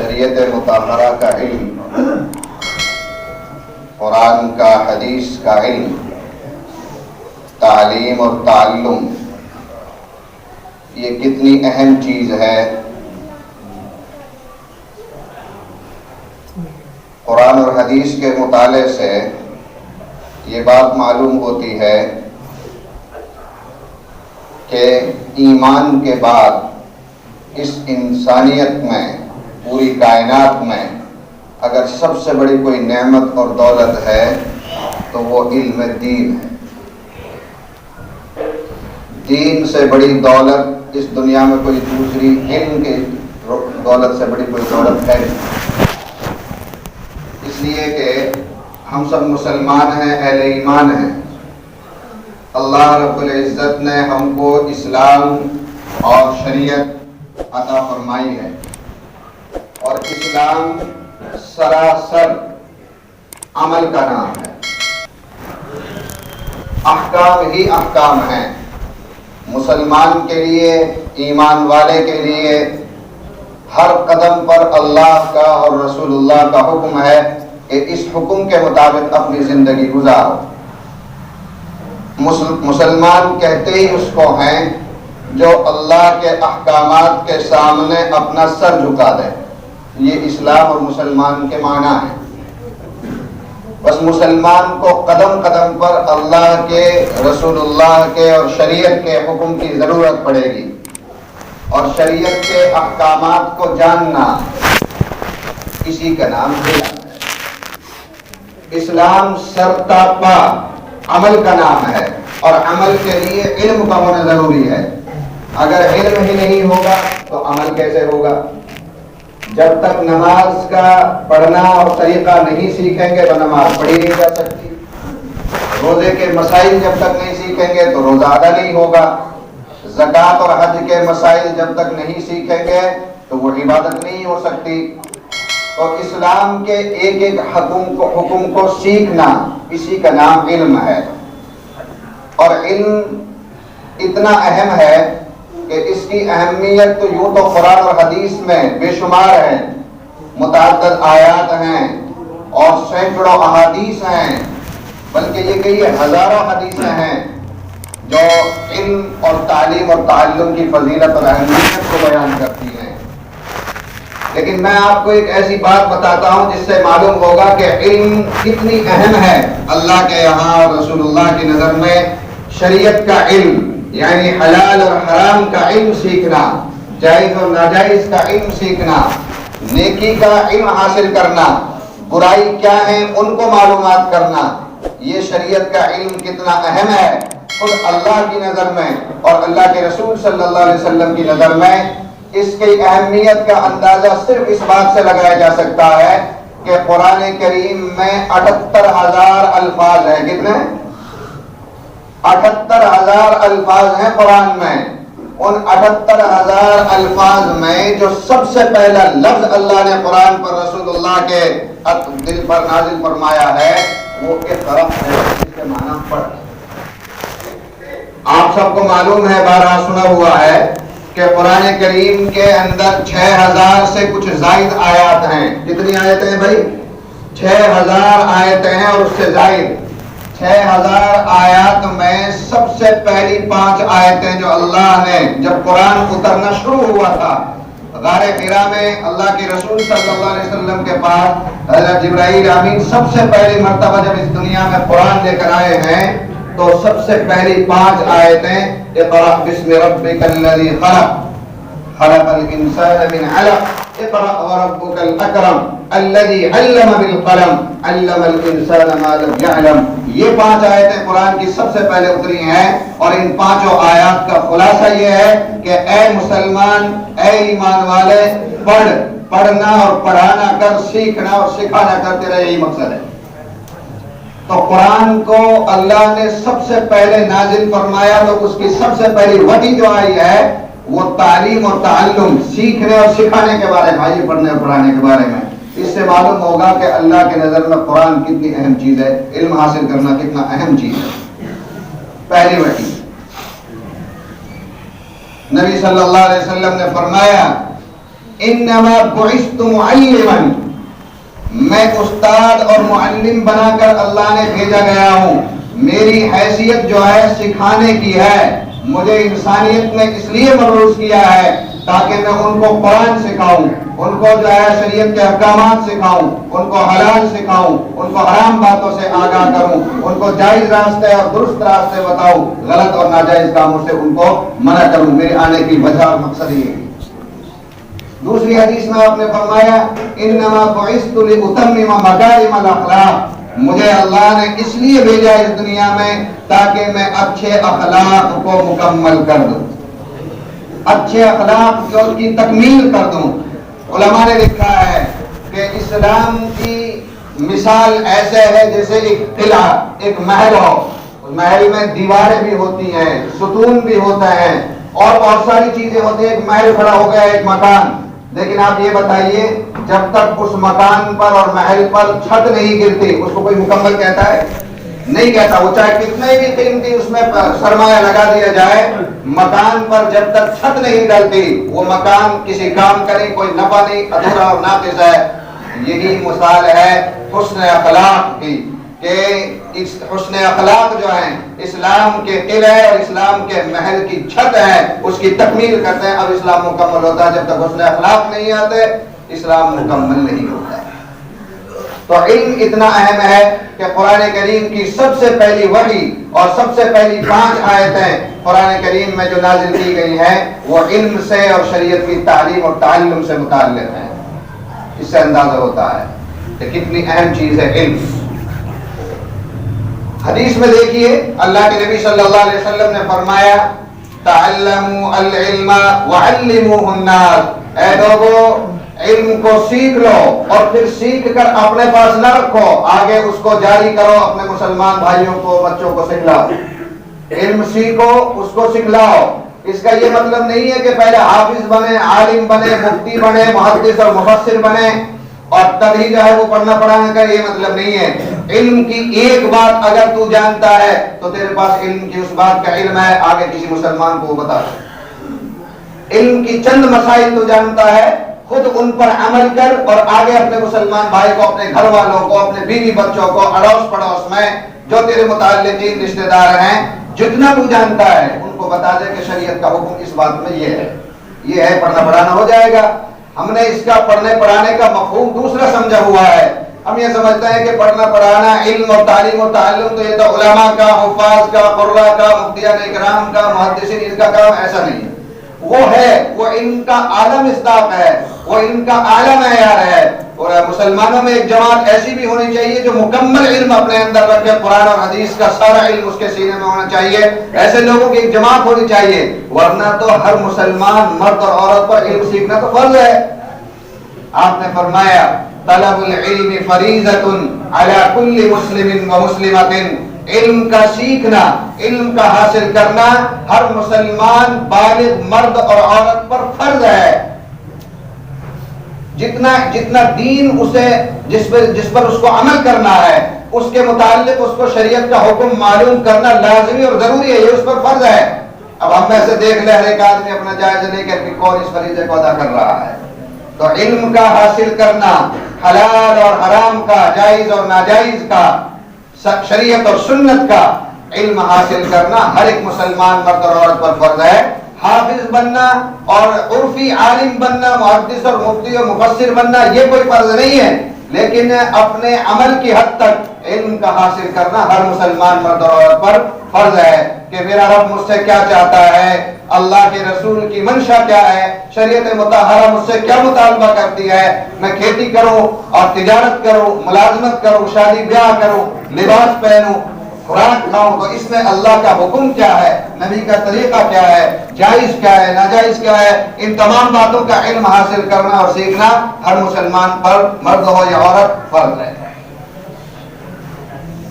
شریعت مطہرہ کا علم، قرآن کا، حدیث کا علم، تعلیم اور تعلم، یہ کتنی اہم چیز ہے۔ قرآن اور حدیث کے مطالعے سے یہ بات معلوم ہوتی ہے کہ ایمان کے بعد اس انسانیت میں، پوری کائنات میں اگر سب سے بڑی کوئی نعمت اور دولت ہے تو وہ علم دین ہے۔ دین سے بڑی دولت اس دنیا میں کوئی دوسری، علم کی دولت سے بڑی کوئی دولت ہے نہیں۔ اس لیے کہ ہم سب مسلمان ہیں، اہل ایمان ہیں۔ اللہ رب العزت نے ہم کو اسلام اور شریعت عطا فرمائی ہے، اور اسلام سراسر عمل کا نام ہے۔ احکام ہی احکام ہیں۔ مسلمان کے لیے، ایمان والے کے لیے ہر قدم پر اللہ کا اور رسول اللہ کا حکم ہے کہ اس حکم کے مطابق اپنی زندگی گزارو۔ مسلمان کہتے ہی اس کو ہیں جو اللہ کے احکامات کے سامنے اپنا سر جھکا دے۔ یہ اسلام اور مسلمان کے معنی ہیں۔ بس مسلمان کو قدم قدم پر اللہ کے، رسول اللہ کے اور شریعت کے حکم کی ضرورت پڑے گی، اور شریعت کے احکامات کو جاننا، اسی کا نام علم ہے۔ اسلام سرتاپا عمل کا نام ہے، اور عمل کے لیے علم کا ہونا ضروری ہے۔ اگر علم ہی نہیں ہوگا تو عمل کیسے ہوگا؟ جب تک نماز کا پڑھنا اور طریقہ نہیں سیکھیں گے تو نماز پڑھی نہیں جا سکتی۔ روزے کے مسائل جب تک نہیں سیکھیں گے تو روزہ ادا نہیں ہوگا۔ زکوٰۃ اور حج کے مسائل جب تک نہیں سیکھیں گے تو وہ عبادت نہیں ہو سکتی۔ اور اسلام کے ایک ایک حکم کو سیکھنا، اسی کا نام علم ہے۔ اور علم اتنا اہم ہے کہ اس کی اہمیت تو یوں تو قرآن اور حدیث میں بے شمار ہے، متعدد آیات ہیں اور سینکڑوں احادیث ہیں، بلکہ یہ کئی ہزاروں حدیثیں ہیں جو علم اور تعلیم اور تعلم کی فضیلت اور اہمیت کو بیان کرتی ہیں۔ لیکن میں آپ کو ایک ایسی بات بتاتا ہوں جس سے معلوم ہوگا کہ علم کتنی اہم ہے اللہ کے یہاں اور رسول اللہ کی نظر میں۔ شریعت کا علم یعنی حلال اور حرام کا علم سیکھنا، جائز اور ناجائز کا علم سیکھنا، نیکی کا علم حاصل کرنا، برائی کیا ہے ان کو معلومات کرنا، یہ شریعت کا علم کتنا اہم ہے خود اللہ کی نظر میں اور اللہ کے رسول صلی اللہ علیہ وسلم کی نظر میں۔ اس کی اہمیت کا اندازہ صرف اس بات سے لگایا جا سکتا ہے کہ قرآن کریم میں 78,000 الفاظ ہیں۔ کتنے؟ 78,000 الفاظ ہیں قرآن میں۔ ان 78,000 الفاظ میں جو سب سے پہلا لفظ اللہ نے قرآن پر رسول اللہ کے دل پر نازل فرمایا ہے وہ اقرأ ہے، جس کے معنی پڑھ۔ آپ سب کو معلوم ہے، بارہا سنا ہوا ہے کہ قرآن کریم کے اندر 6,000 سے کچھ زائد آیات ہیں۔ کتنی آیتیں ہیں بھائی؟ 6,000 آیتیں ہیں اور اس سے زائد۔ 6,000 آیات میں سب سے پہلی 5 آیتیں جو اللہ نے جب قرآن اترنا شروع ہوا تھا غار حرا میں، اللہ کے رسول صلی اللہ علیہ وسلم کے پاس حضرت جبرائیل امین سب سے پہلی مرتبہ جب اس دنیا میں قرآن لے کر آئے ہیں تو سب سے پہلی 5 آیتیں اقرأ بسم ربک الذی خلق، خلق الانسان من علق، اقرأ وربک الاکرم الذی علم بالقلم، علم الانسان ما لم يعلم۔ یہ 5 آیتیں قرآن کی سب سے پہلے اتری ہیں، اور ان 5 آیات کا خلاصہ یہ ہے کہ اے مسلمان، اے ایمان والے، پڑھنا اور پڑھانا کر، سیکھنا اور سکھانا کر، تیرا یہی مقصد ہے۔ تو قرآن کو اللہ نے سب سے پہلے نازل فرمایا تو اس کی سب سے پہلی وحی جو آئی ہے وہ تعلیم اور تعلم، سیکھنے اور سکھانے کے بارے میں، آئیے پڑھنے اور پڑھانے کے بارے میں۔ اس سے معلوم ہوگا کہ اللہ کی نظر میں قرآن کتنی اہم چیز ہے، علم حاصل کرنا کتنا اہم چیز ہے۔ پہلی وحی نبی صلی اللہ علیہ وسلم نے فرمایا انما بعثت معلما، میں استاد اور معلم بنا کر اللہ نے بھیجا گیا ہوں. میری حیثیت جو ہے سکھانے کی ہے. مجھے انسانیت نے اس لیے مبعوث کیا ہے تاکہ میں ان کو قرآن سکھاؤں، ان کو جو ہے شریعت کے احکامات سکھاؤں، ان کو حلال سکھاؤں، ان کو حرام باتوں سے آگاہ کروں، ان کو جائز راستے اور درست راستے بتاؤں، غلط اور ناجائز کاموں سے ان کو منع کروں. میرے آنے کی وجہ اور مقصد یہ ہے. دوسری حدیث میں آپ نے فرمایا انما بعثت لاتمم مکارم الاخلاق، مجھے اللہ نے اس لیے بھیجا اس دنیا میں تاکہ میں اچھے اخلاق کو مکمل کر دوں، اچھے اخلاق کو کی تکمیل کر دوں. علماء نے لکھا ہے کہ اسلام کی مثال ایسے ہے جیسے ایک قلعہ، ایک محل ہو. محل میں دیواریں بھی ہوتی ہیں، ستون بھی ہوتا ہے اور بہت ساری چیزیں ہوتی ہیں. ایک محل کھڑا ہو گیا، ایک مکان. لیکن آپ یہ بتائیے جب تک اس مکان پر اور محل پر چھت نہیں گرتی اس کو کوئی مکمل کہتا ہے؟ نہیں کہتا. وہ چاہے کتنے بھی قیمتی اس میں سرمایہ لگا دیا جائے، مکان پر جب تک چھت نہیں ڈلتی وہ مکان کسی کام کا نہیں، کوئی نفع نہیں، ادھورا اور ناقص ہے. یہی مثال ہے حسن اخلاق کی کہ اس حسن اخلاق جو ہیں اسلام کے قلعے اور اسلام کے محل کی چھت ہے، اس کی تکمیل کرتے ہیں. اب اسلام مکمل ہوتا ہے. جب تک حسن اخلاق نہیں آتے اسلام مکمل نہیں ہوتا ہے. تو علم اتنا اہم ہے کہ قرآن کریم کی سب سے پہلی وحی اور سب سے پہلی 5 آیتیں قرآن کریم میں جو نازل کی گئی ہیں وہ علم سے اور شریعت کی تعلیم اور تعلم سے متعلق ہیں. اس سے اندازہ ہوتا ہے کہ کتنی اہم چیز ہے علم. حدیث میں دیکھیے اللہ کے نبی صلی اللہ علیہ وسلم نے فرمایا تعلموا العلم وعلموه الناس، اے لوگوں علم کو سیکھ لو اور پھر سیکھ کر اپنے پاس نہ رکھو، آگے اس کو جاری کرو، اپنے مسلمان بھائیوں کو بچوں کو سکھلاؤ. علم سیکھو، اس کو سکھلاؤ. اس کا یہ مطلب نہیں ہے کہ پہلے حافظ بنے، عالم بنے، مفتی بنے، محدث اور مفسر بنے اور تبھی جو ہے وہ پڑھنا پڑھانے کا یہ مطلب نہیں ہے. علم کی ایک بات اگر تو جانتا ہے تو تیرے پاس علم کی اس بات کا علم ہے، آگے کسی مسلمان کو بتا. علم کی چند مسائل تو جانتا ہے، خود ان پر عمل کر اور آگے اپنے مسلمان بھائی کو، اپنے گھر والوں کو، اپنے بیوی بچوں کو، اڑوس پڑوس میں جو تیرے متعلقین رشتہ دار ہیں جتنا تو جانتا ہے ان کو بتا دے کہ شریعت کا حکم اس بات میں یہ ہے، یہ ہے. پڑھنا پڑھانا ہو جائے گا. ہم نے اس کا پڑھنے پڑھانے کا مفہوم دوسرا سمجھا ہوا ہے. ہم یہ سمجھتے ہیں کہ پڑھنا پڑھانا علم اور تعلیم و تعلم تو یہ تو علماء کا، حفاظ کا، قراء کا، مفتیان اکرام کا، محدثین کا کام. ایسا نہیں ہے. وہ ہے، وہ علم کا اعلیٰ مصداق ہے، وہ علم کا اعلیٰ معیار ہے. اور مسلمانوں میں ایک جماعت ایسی بھی ہونی چاہیے جو مکمل علم اپنے اندر رکھے، قرآن اور حدیث کا سارا علم اس کے سینے میں ہونا چاہیے. ایسے لوگوں کی ایک جماعت ہونی چاہیے، ورنہ تو ہر مسلمان مرد اور عورت پر علم سیکھنا تو فرض ہے. آپ نے فرمایا طلب العلم فریضۃ علی کل مسلم و مسلمۃ، علم کا سیکھنا، علم کا حاصل کرنا ہر مسلمان بالغ مرد اور عورت پر فرض ہے. جتنا دین اسے جس پر اس کو عمل کرنا ہے اس کے متعلق اس کو شریعت کا حکم معلوم کرنا لازمی اور ضروری ہے، یہ اس پر فرض ہے. اب ہم میں سے دیکھ لیں ہر ایک آدمی اپنا جائزہ لے کر کہ کون اس فریضے کو ادا کر رہا ہے. تو علم کا حاصل کرنا، حلال اور حرام کا، جائز اور ناجائز کا، شریعت اور سنت کا علم حاصل کرنا ہر ایک مسلمان مرد اور عورت پر فرض ہے. حافظ بننا اور عرفی عالم بننا، محدث اور مفتی اور مفسر بننا یہ کوئی فرض نہیں ہے، لیکن اپنے عمل کی حد تک علم کا حاصل کرنا ہر مسلمان مرد اور عورت پر فرض ہے کہ میرا رب مجھ سے کیا چاہتا ہے، اللہ کے رسول کی منشا کیا ہے، شریعت مطہرہ مجھ سے کیا مطالبہ کرتی ہے. میں کھیتی کروں اور تجارت کروں، ملازمت کروں، شادی بیاہ کروں، لباس پہنوں، خوراک کھاؤں، تو اس میں اللہ کا حکم کیا ہے، نبی کا طریقہ کیا ہے، جائز کیا ہے، ناجائز کیا ہے. ان تمام باتوں کا علم حاصل کرنا اور سیکھنا ہر مسلمان پر مرد ہو یا عورت فرض ہے.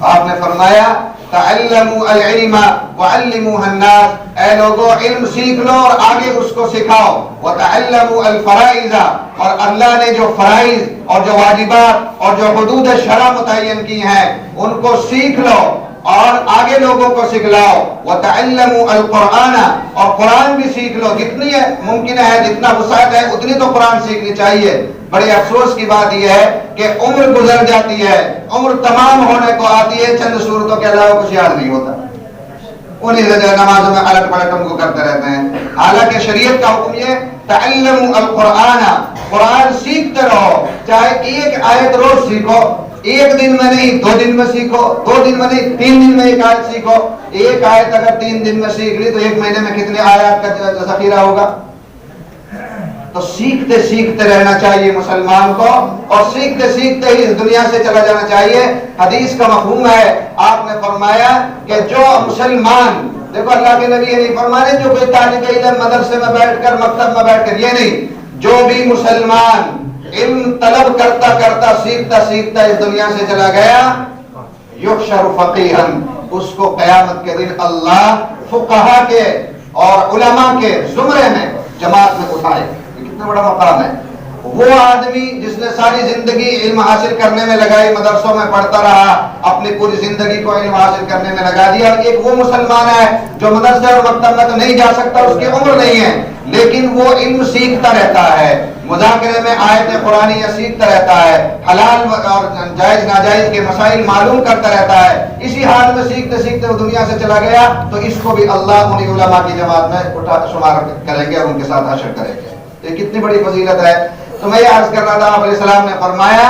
آپ نے فرمایا تعلموا العلم وعلموه الناس، اے لوگوں علم سیکھ لو اور آگے اس کو سکھاؤ. وتعلموا الفرائض، اور اللہ نے جو فرائض اور جو واجبات اور جو حدود شرع متعین کی ہیں ان کو سیکھ لو اور آگے لوگوں کو سکھلاؤ. وَتَعَلَّمُوا الْقُرْآنَ اور قرآن بھی سیکھ لو. جتنی ممکن ہے جتنا وسعت ہے اتنی تو قرآن سیکھنی چاہیے. بڑے افسوس کی بات یہ ہے کہ عمر گزر جاتی ہے, عمر تمام ہونے کو آتی ہے, چند صورتوں کے علاوہ کچھ یاد نہیں ہوتا. انہیں نمازوں میں الٹ پلٹ ہم کو کرتے رہتے ہیں. حالانکہ شریعت کا حکم یہ تعلموا القرآن, قرآن سیکھتے رہو. چاہے ایک آیت روز سیکھو, ایک دن میں نہیں 2 دن میں سیکھو, 2 دن میں نہیں 3 دن میں ایک آیت سیکھو. ایک آیت اگر 3 دن میں سیکھ لی تو 1 مہینے میں کتنے آیات کا ذخیرہ ہوگا. تو سیکھتے سیکھتے رہنا چاہیے مسلمان کو, اور سیکھتے سیکھتے ہی اس دنیا سے چلا جانا چاہیے. حدیث کا مفہوم ہے, آپ نے فرمایا کہ جو مسلمان, دیکھو اللہ کے نبی یہ نہیں فرمانے جو کوئی طالب علم مدرسے میں بیٹھ کر مکتب میں بیٹھ کر, یہ نہیں, جو بھی مسلمان علم طلب کرتا کرتا سیکھتا سیکھتا اس دنیا سے چلا گیا, یحشر فقیہا, اس کو قیامت کے دن اللہ فقہا کے اور علماء کے زمرے میں جماعت میں اٹھائے. کتنا بڑا مقام ہے. وہ آدمی جس نے ساری زندگی علم حاصل کرنے میں لگائی, مدرسوں میں پڑھتا رہا, اپنی پوری زندگی کو علم حاصل کرنے میں لگا دیا. اور ایک وہ مسلمان ہے جو مدرسے اور مکتب میں تو نہیں جا سکتا, اس کی عمر نہیں ہے, لیکن وہ علم سیکھتا رہتا ہے, مذاکرے میں آیت قرآنیہ سیکھتا رہتا ہے, حلال اور جائز ناجائز کے مسائل معلوم کرتا رہتا ہے. اسی حال میں سیکھتے سیکھتے وہ دنیا سے چلا گیا تو اس کو بھی اللہ انہی علماء کی جماعت میں اٹھا شمار کریں گے اور ان کے ساتھ حشر کریں گے. یہ کتنی بڑی فضیلت ہے. تو میں یہ عرض کر رہا تھا, آپ علیہ السلام نے فرمایا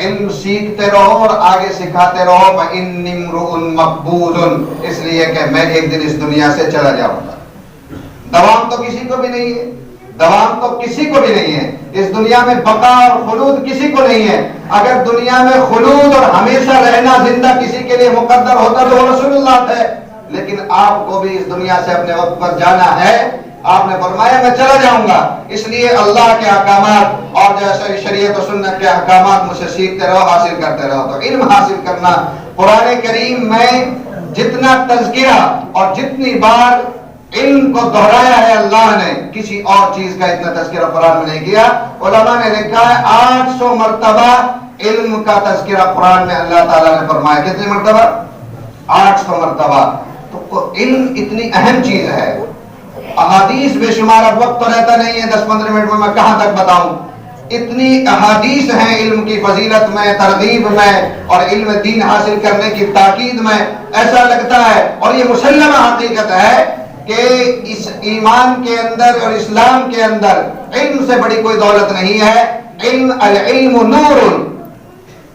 علم سیکھتے رہو اور آگے سکھاتے رہو. فَإِنِّ امْرُؤٌ مَقْبُوضٌ, اس لیے کہ میں ایک دن اس دنیا سے چلا جاؤں گا. دوام تو کسی کو بھی نہیں ہے, دوام تو کسی کو بھی نہیں ہے. اس دنیا میں بقا اور خلود کسی کو نہیں ہے. اگر دنیا میں خلود اور ہمیشہ رہنا زندہ کسی کے لیے مقدر ہوتا تو وہ رسول اللہ تھے, لیکن آپ کو بھی اس دنیا سے اپنے وقت پر جانا ہے. آپ نے فرمایا میں چلا جاؤں گا, اس لیے اللہ کے احکامات اور جیسے شریعت و سنت کے احکامات مجھ سے سیکھتے رہو, حاصل کرتے رہو. تو علم حاصل کرنا, قرآن کریم میں جتنا تذکرہ اور جتنی بار علم کو دہرایا ہے اللہ نے, کسی اور چیز کا اتنا تذکرہ قرآن میں نہیں کیا. علماء نے لکھا ہے 800 مرتبہ علم کا تذکرہ قرآن میں اللہ تعالیٰ نے فرمایا. کتنی مرتبہ؟ 800 مرتبہ. تو علم اتنی اہم چیز ہے. احادیث بے شمار, اب وقت تو رہتا نہیں ہے 10-15 منٹ میں کہاں تک بتاؤں. اتنی احادیث ہیں علم کی فضیلت میں, ترغیب میں اور علم دین حاصل کرنے کی تاکید میں. ایسا لگتا ہے اور یہ مسلمہ حقیقت ہے کہ اس ایمان کے اندر اور اسلام کے اندر علم سے بڑی کوئی دولت نہیں ہے. العلم نور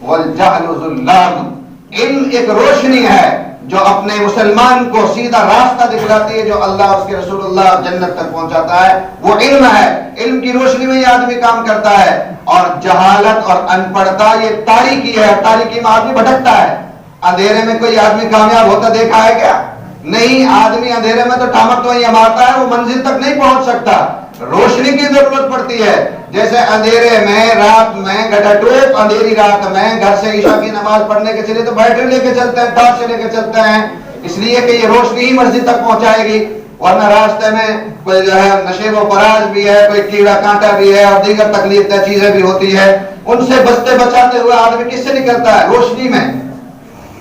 والجہل ظلام, علم ایک روشنی ہے جو اپنے مسلمان کو سیدھا راستہ دکھلاتی ہے, جو اللہ اور اس کے رسول اللہ جنت تک پہنچاتا ہے. وہ علم ہے, علم کی روشنی میں یہ آدمی کام کرتا ہے. اور جہالت اور ان پڑھتا یہ تاریکی ہے, تاریکی میں آدمی بھٹکتا ہے. اندھیرے میں کوئی آدمی کامیاب ہوتا دیکھا ہے کیا؟ نہیں. آدمی اندھیرے میں تو ٹھامک تو یہ مارتا ہے, وہ منزل تک نہیں پہنچ سکتا. روشنی کی ضرورت پڑتی ہے. جیسے اندھیرے میں رات میں گڈا ٹوپ اندھیری رات میں گھر سے عشاء کی نماز پڑھنے کے چلے تو بیٹری لے کے چلتے ہیں, ٹارچ لے کے چلتے ہیں, اس لیے کہ یہ روشنی ہی مسجد تک پہنچائے گی. ورنہ راستے میں کوئی جو ہے نشیب و فراز بھی ہے, کوئی کیڑا کانٹا بھی ہے اور دیگر تکلیف دہ چیزیں بھی ہوتی ہے. ان سے بچتے بچاتے ہوئے آدمی کس سے نکلتا ہے؟ روشنی میں.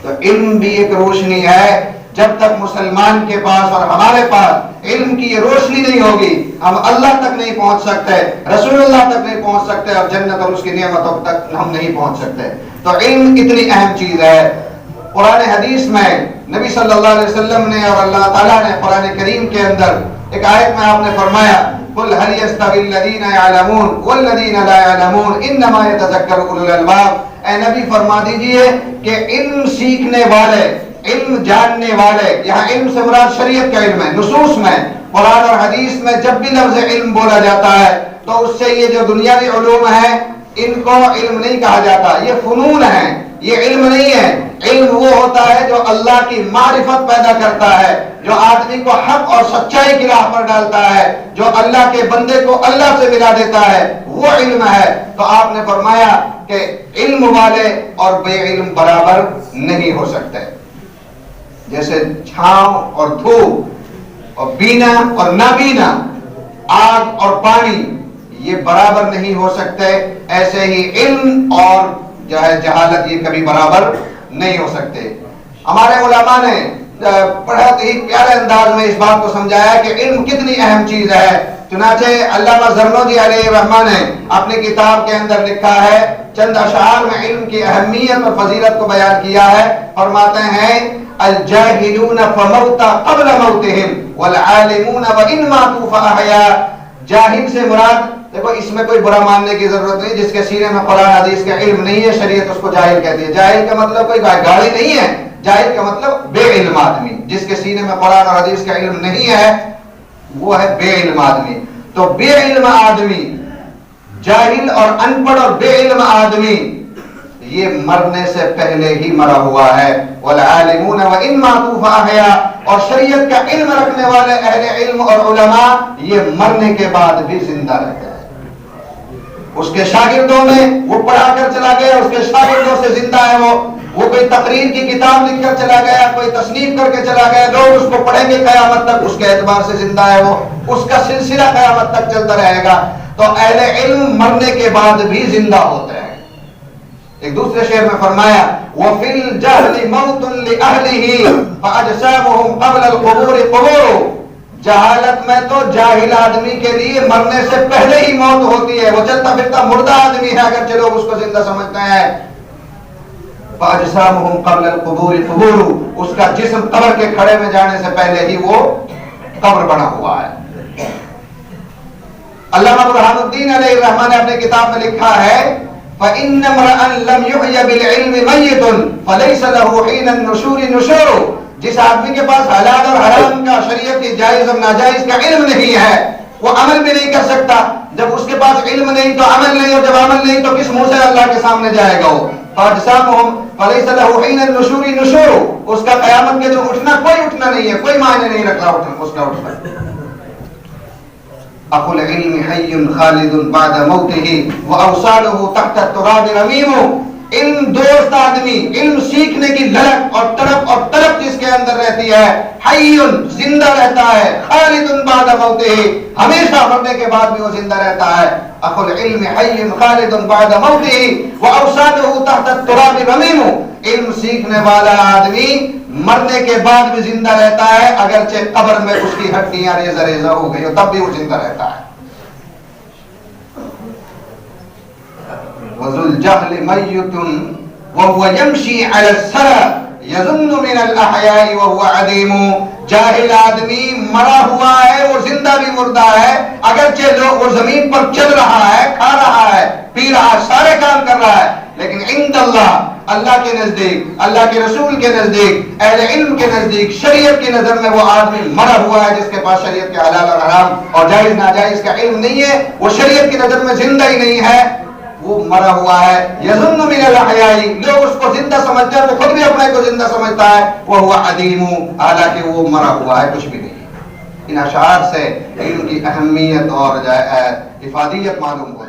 تو علم بھی ایک روشنی ہے. جب تک مسلمان کے پاس اور ہمارے پاس علم کی یہ روشنی نہیں ہوگی, ہم اللہ تک نہیں پہنچ سکتے, رسول اللہ تک نہیں پہنچ سکتے, اور جنت اور اس کی نعمتوں تک ہم نہیں پہنچ سکتے. تو علم اتنی اہم چیز ہے. قرآن حدیث میں نبی صلی اللہ علیہ وسلم نے اور اللہ تعالیٰ نے قرآن کریم کے اندر ایک آیت میں آپ نے فرمایا قل هل يستوي الذين يعلمون والذين لا يعلمون انما يتذكر اولو الالباب. اے نبی فرما دیجئے کہ علم سیکھنے والے, علم جاننے والے, یہاں علم سے مراد شریعت کا علم ہے. نصوص میں قرآن اور حدیث میں جب بھی لفظ علم بولا جاتا ہے تو اس سے یہ جو دنیاوی علوم ہیں ان کو علم نہیں کہا جاتا, یہ فنون ہیں, یہ علم نہیں ہے. علم وہ ہوتا ہے جو اللہ کی معرفت پیدا کرتا ہے, جو آدمی کو حق اور سچائی کی راہ پر ڈالتا ہے, جو اللہ کے بندے کو اللہ سے ملا دیتا ہے, وہ علم ہے. تو آپ نے فرمایا کہ علم والے اور بے علم برابر نہیں ہو سکتے. جیسے چھاؤں اور دھوپ اور بینا اور نابینا, آگ اور پانی یہ برابر نہیں ہو سکتے, ایسے ہی علم اور جو ہے جہالت یہ کبھی برابر نہیں ہو سکتے. ہمارے علماء نے بہت ہی پیارے انداز میں اس بات کو سمجھایا کہ علم کتنی اہم چیز ہے. چنانچہ علامہ زرنوجی علیہ الرحمہ نے اپنی کتاب کے اندر لکھا ہے، چند اشعار میں علم کی اہمیت اور فضیلت کو بیان کیا ہے. فرماتے ہیں الجاہلون فموتا قبل موتہم والعالمون وان ماتوا فاحیا. جاہل سے مراد، دیکھو اس میں کوئی برا ماننے کی ضرورت نہیں. جس کے سینے میں قرآن حدیث کا علم نہیں ہے، شریعت اس کو جاہل کہتی ہے. جاہل کا مطلب کوئی گاڑی نہیں ہے، جاہل کا مطلب بے علم آدمی. جس کے سینے میں قرآن اور حدیث کا علم نہیں ہے وہ ہے بے علم آدمی. تو بے علم آدمی، جاہل اور ان پڑھ اور بے علم آدمی یہ مرنے سے پہلے ہی مرا ہوا ہے. والعالمون وان ماتوا فاحیا. اور شریعت کا علم رکھنے والے اہل علم اور علماء یہ مرنے کے بعد بھی زندہ رہتے ہیں. اس کے شاگردوں میں وہ پڑھا کر چلا گیا، اس کے شاگردوں سے زندہ ہے. وہ کوئی تقریر کی کتاب لکھ کر چلا گیا، کوئی تصنیف کر کے چلا گیا، لوگ اس کو پڑھیں گے قیامت تک، اس کے اعتبار سے زندہ ہے. وہ اس کا سلسلہ قیامت تک چلتا رہے گا. تو اہل علم مرنے کے بعد بھی زندہ ہوتے ہیں. ایک دوسرے شعر میں فرمایا وَفِي الْجَهْلِ مَوْتٌ لِأَهْلِهِ فَأَجْسَامُهُمْ قَبْلَ الْقُبُورِ قُبُورُ. جہالت میں تو جاہل آدمی کے لیے مرنے سے پہلے ہی موت ہوتی ہے. وہ چلتا پھرتا مردہ آدمی ہے اگرچہ لوگ اس کو زندہ سمجھتے ہیں. فَأَجْسَامُهُمْ قَبْلَ الْقُبُورِ قُبُورُ. اس کا جسم قبر کے کھڑے میں جانے سے پہلے ہی وہ قبر بنا ہوا ہے. علامہ برہان الدین علیہ الرحمہ نے اپنے کتاب میں لکھا ہے فَإِنَّ امْرَأً لَمْ يُحْيَ بِالْعِلْمِ مَيِّتٌ فَلَيْسَ لَهُ حِينَ النُّشُورِ نُشُورُ. جس آدمی کے پاس حلال اور حرام کا، شریعت کے جائز اور ناجائز کا علم نہیں ہے، وہ عمل بھی نہیں کر سکتا. جب اس کے پاس علم نہیں تو عمل نہیں، اور جب عمل نہیں تو کس منہ سے اللہ کے سامنے جائے گا وہ. فَأَجْسَامُهُمْ فَلَيْسَ لَهُ حِينَ النُّشُورِ نُشُورُ. اس کا قیامت کے جو اٹھنا، کوئی اٹھنا نہیں ہے، کوئی معنی نہیں رکھتا اس کا اٹھنا. اخو العلم حی خالد بعد موته واوصاله تحت التراب رمیم. علم دوست آدمی، علم سیکھنے کی للک اور طلب جس کے اندر رہتی ہے، حی زندہ رہتا ہے، خالد بعد موته ہمیشہ مرنے کے بعد بھی وہ زندہ رہتا ہے. اخو العلم حی خالد بعد موته واوصاله تحت التراب رمیم. علم سیکھنے والا آدمی مرنے کے بعد بھی زندہ رہتا ہے، اگرچہ قبر میں اس کی ہڈیاں ریزہ ریزہ ہو گئی تب بھی وہ زندہ رہتا ہے. وَذُو الْجَهْلِ مَيِّتٌ وَهُوَ يَمْشِي عَلَى الثَّرَى يَظُنُّ مِنَ الْأَحْيَاءِ وَهُوَ عَدِيمٌ. جاہل آدمی مرا ہوا ہے، وہ زندہ بھی مردہ ہے، اگرچہ وہ زمین پر چل رہا ہے، کھا رہا ہے، پی رہا ہے، سارے کام کر رہا ہے، لیکن عند اللہ، اللہ کے نزدیک، اللہ کے رسول کے نزدیک، اہل علم کے نزدیک، شریعت کی نظر میں وہ آدمی مرا ہوا ہے جس کے پاس شریعت کے حلال اور حرام اور جائز ناجائز کا علم نہیں ہے. وہ شریعت کی نظر میں زندہ ہی نہیں ہے، وہ مرا ہوا ہے. یظن من الاحیاء، لوگ اس کو زندہ سمجھتے ہیں، وہ خود بھی اپنے کو زندہ سمجھتا ہے. وہو عدیم، حالانکہ وہ مرا ہوا ہے، کچھ بھی نہیں. ان اشعار سے علم کی اہمیت اور افادیت معلوم ہوتی ہے.